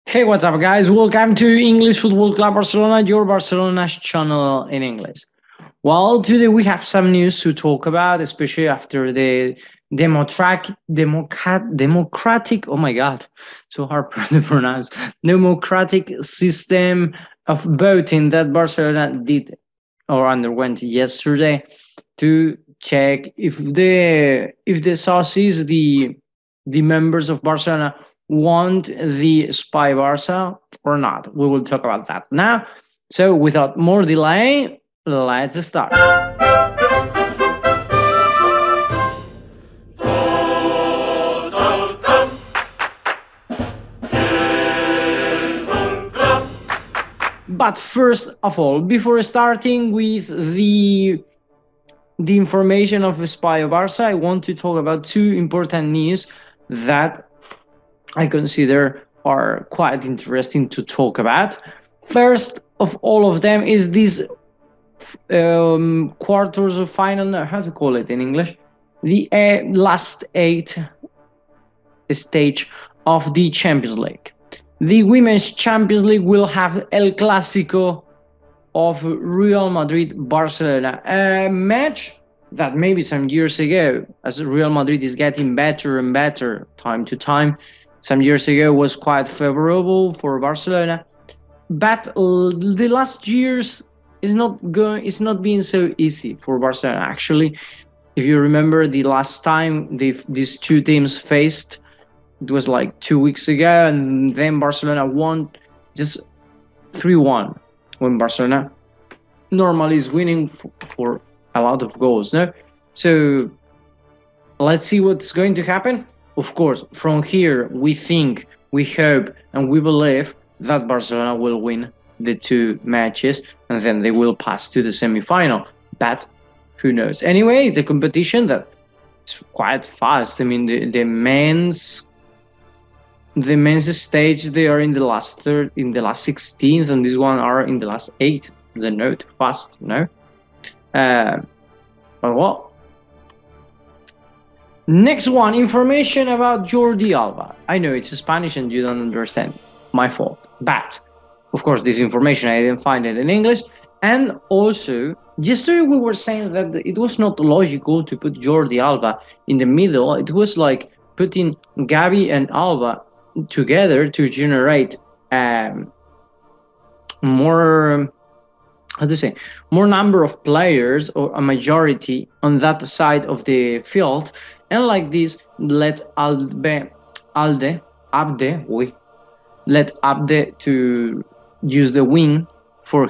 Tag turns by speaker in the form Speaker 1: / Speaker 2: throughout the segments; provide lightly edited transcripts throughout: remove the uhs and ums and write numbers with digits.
Speaker 1: Hey, what's up, guys? Welcome to English Football Club Barcelona, your Barcelona's channel in English. Well, today we have some news to talk about, especially after the democratic, oh my God, so hard to pronounce, democratic system of voting that Barcelona did or underwent yesterday to check if the sources, the members of Barcelona want the ESPAI Barça or not. We will talk about that now. So without more delay, let's start. But first of all, before starting with the information of ESPAI Barça, I want to talk about two important news that I consider are quite interesting to talk about. First of all of them is this quarters of final, how to call it in English, the last 8 stage of the Champions League. The Women's Champions League will have El Clásico of Real Madrid-Barcelona, a match that maybe some years ago, as Real Madrid is getting better and better time to time, some years ago was quite favorable for Barcelona, but the last years is not being so easy for Barcelona. Actually, if you remember the last time these two teams faced, it was like 2 weeks ago, and then Barcelona won just 3-1 when Barcelona normally is winning for a lot of goals. No, so let's see what's going to happen. Of course, from here, we think, we hope, and we believe that Barcelona will win the 2 matches and then they will pass to the semi-final. But who knows? Anyway, it's a competition that is quite fast. I mean, the men's stage, they are in the last 16th, and this one are in the last 8. The note fast, no? But what? Next one, information about Jordi Alba. I know it's Spanish and you don't understand. My fault. But, of course, this information, I didn't find it in English. And also, yesterday we were saying that it was not logical to put Jordi Alba in the middle. It was like putting Gavi and Alba together to generate more number of players, or a majority on that side of the field, and like this let Abde to use the wing for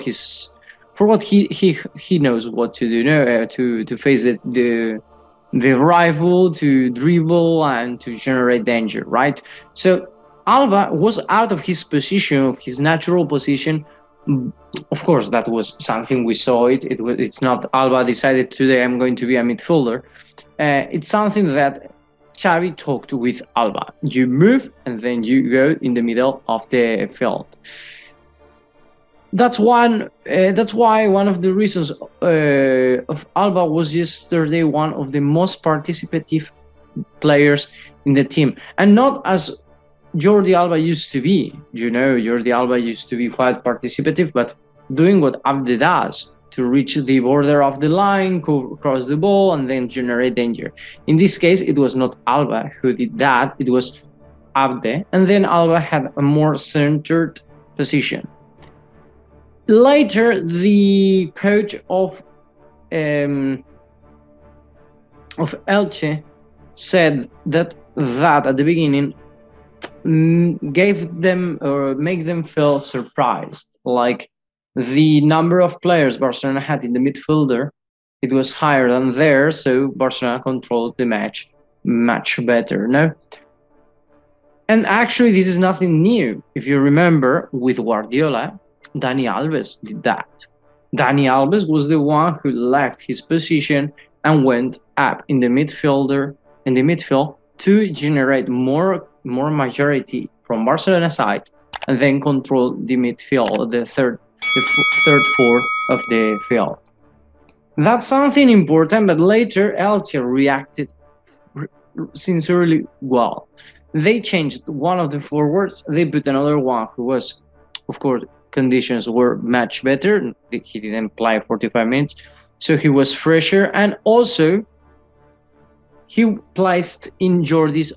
Speaker 1: what he knows what to do, to face the rival, to dribble and to generate danger, right? So Alba was out of his position, of his natural position. Of course, that was something we saw. It's not Alba decided today I'm going to be a midfielder. It's something that Xavi talked with Alba. You move and then you go in the middle of the field. That's why one of the reasons of Alba was yesterday one of the most participative players in the team, and not as Jordi Alba used to be. Jordi Alba used to be quite participative, but doing what Abde does, to reach the border of the line, cross the ball, and then generate danger. In this case, it was not Alba who did that, it was Abde, and then Alba had a more centered position. Later, the coach of Elche said that at the beginning gave them or make them feel surprised, like the number of players Barcelona had in the midfielder, it was higher than theirs, so Barcelona controlled the match much better, no? And actually, this is nothing new. If you remember, with Guardiola, Dani Alves did that. Dani Alves was the one who left his position and went up in the midfield to generate more majority from Barcelona side, and then control the midfield, the third, fourth of the field. That's something important, but later Elche reacted sincerely well. They changed one of the forwards. They put another one who was, of course, conditions were much better. He didn't play 45 minutes, so he was fresher. And also, he placed in Jordi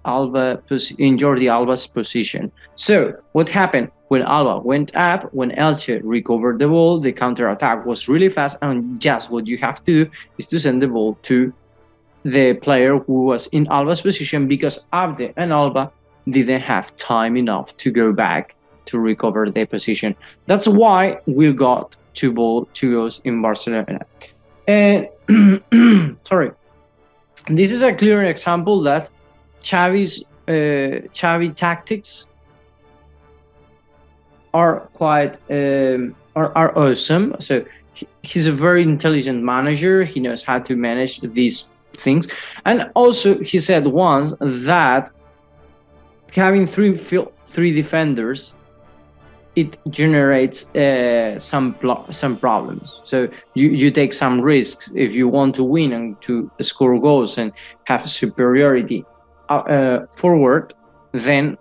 Speaker 1: Alba's position. So what happened when Alba went up, when Elche recovered the ball, the counter-attack was really fast, and just what you have to do is to send the ball to the player who was in Alba's position, because Abde and Alba didn't have time enough to go back to recover their position. That's why we got two goals in Barcelona. Sorry. This is a clear example that Xavi tactics are quite are awesome. So he's a very intelligent manager. He knows how to manage these things. And also he said once that having three defenders, it generates some problems. So you take some risks if you want to win and to score goals and have superiority forward. Then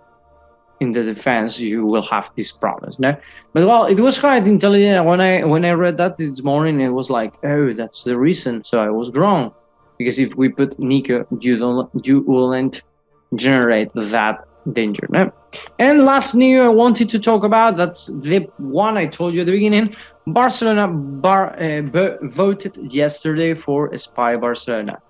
Speaker 1: in the defense you will have these problems. No, but well, it was quite intelligent. When I read that this morning, it was like, oh, that's the reason. So I was wrong, because if we put Nico, you wouldn't generate that danger. No? And last news I wanted to talk about, that's the one I told you at the beginning. Barcelona voted yesterday for ESPAI Barcelona.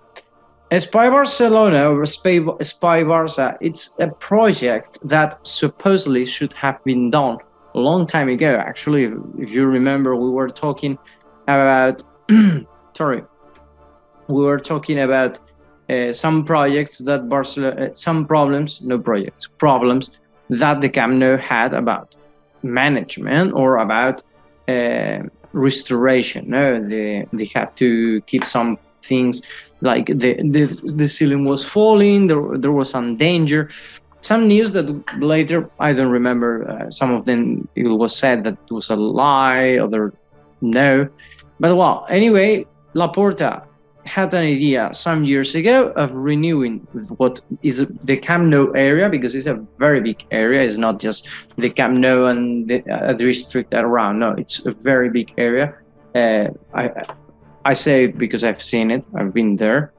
Speaker 1: ESPAI Barcelona, or ESPAI Barça, it's a project that supposedly should have been done a long time ago. Actually, if you remember, we were talking about some projects that Barcelona, problems that the Camp Nou had about management or about restoration. No, they had to keep some things, like the ceiling was falling. There was some danger. Some news that later, I don't remember. Some of them, it was said that it was a lie, other no. But well, anyway, Laporta had an idea some years ago of renewing what is the Camp Nou area, because it's a very big area. It's not just the Camp Nou and the district around. No, it's a very big area. I say it because I've seen it. I've been there,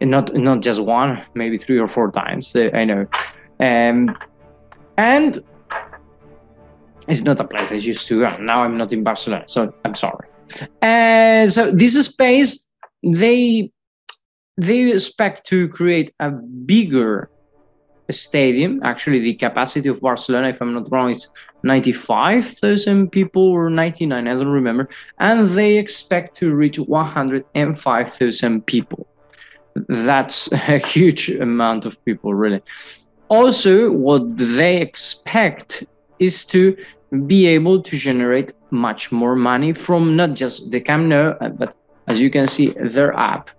Speaker 1: not just one, maybe 3 or 4 times. I know, and it's not a place I used to go. Now I'm not in Barcelona, so I'm sorry. So this space, they expect to create a bigger stadium. Actually, the capacity of Barcelona, if I'm not wrong, is 95,000 people or 99, I don't remember. And they expect to reach 105,000 people. That's a huge amount of people, really. Also, what they expect is to be able to generate much more money from not just the Camp Nou, but as you can see, their app,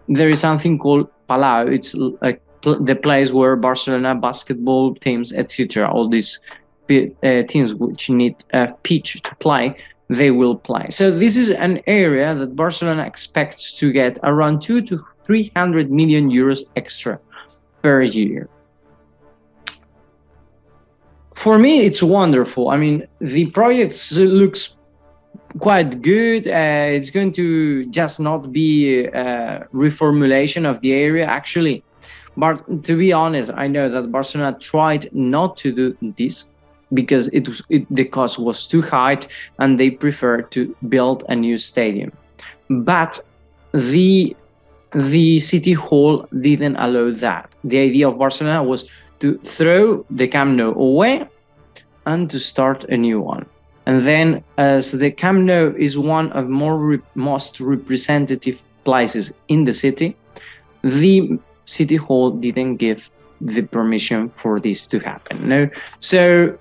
Speaker 1: there is something called Palau. It's like the place where Barcelona basketball teams, etc., all these teams which need a pitch to play, they will play. So this is an area that Barcelona expects to get around 200 to 300 million euros extra per year. For me, it's wonderful. I mean, the project looks quite good. It's going to just not be a reformulation of the area, actually. But to be honest, I know that Barcelona tried not to do this because the cost was too high, and they preferred to build a new stadium. But the city hall didn't allow that. The idea of Barcelona was to throw the Camp Nou away and to start a new one. And then, as the Camp Nou is one of most representative places in the city, the city hall didn't give the permission for this to happen. No, so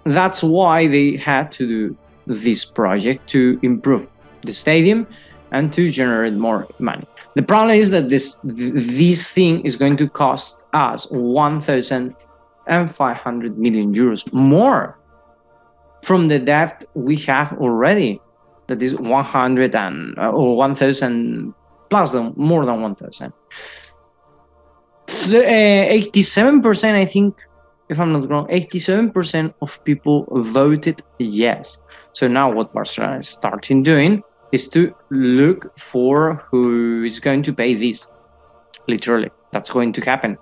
Speaker 1: that's why they had to do this project to improve the stadium and to generate more money. The problem is that this thing is going to cost us 1,500 million euros more from the debt we have already, that is 100 or 1,000 plus more than 1,000. 87%, I think, if I'm not wrong, 87% of people voted yes. So now what Barcelona is starting doing is to look for who is going to pay this. Literally, that's going to happen.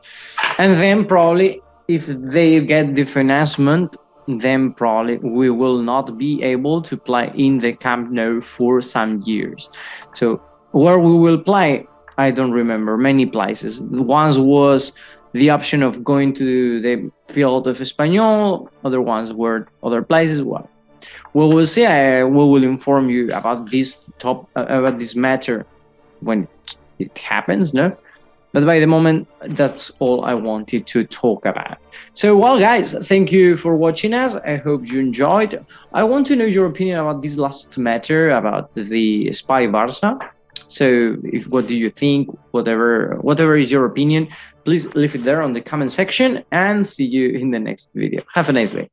Speaker 1: And then probably if they get the financement, then probably we will not be able to play in the Camp Nou for some years. So where we will play, I don't remember, many places. Once was the option of going to the field of Espanyol, other ones were other places. Well, we will see. We will inform you about this about this matter when it happens, no? But by the moment, that's all I wanted to talk about. So, well, guys, thank you for watching us. I hope you enjoyed. I want to know your opinion about this last matter, about the ESPAI BARÇA. So what do you think? Whatever is your opinion, please leave it there on the comment section, and see you in the next video. Have a nice day.